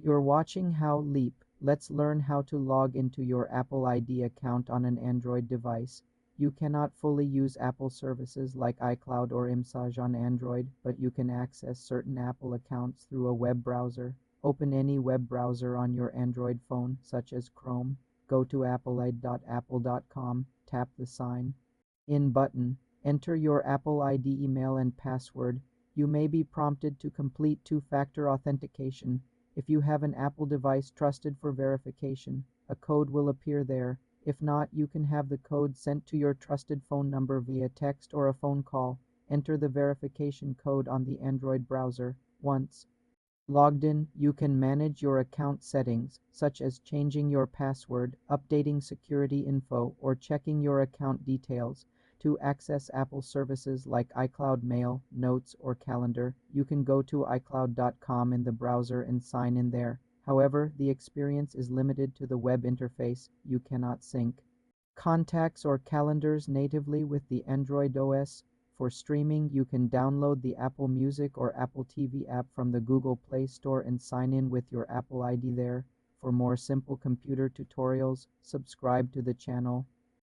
You're watching How Leap. Let's learn how to log into your Apple ID account on an Android device. You cannot fully use Apple services like iCloud or iMessage on Android, but you can access certain Apple accounts through a web browser. Open any web browser on your Android phone, such as Chrome. Go to appleid.apple.com, tap the Sign In button, enter your Apple ID email and password. You may be prompted to complete two-factor authentication. If you have an Apple device trusted for verification, a code will appear there. If not, you can have the code sent to your trusted phone number via text or a phone call. Enter the verification code on the Android browser. Once logged in, you can manage your account settings, such as changing your password, updating security info, or checking your account details. To access Apple services like iCloud Mail, Notes, or Calendar, you can go to iCloud.com in the browser and sign in there. However, the experience is limited to the web interface. You cannot sync contacts or calendars natively with the Android OS. For streaming, you can download the Apple Music or Apple TV app from the Google Play Store and sign in with your Apple ID there. For more simple computer tutorials, subscribe to the channel.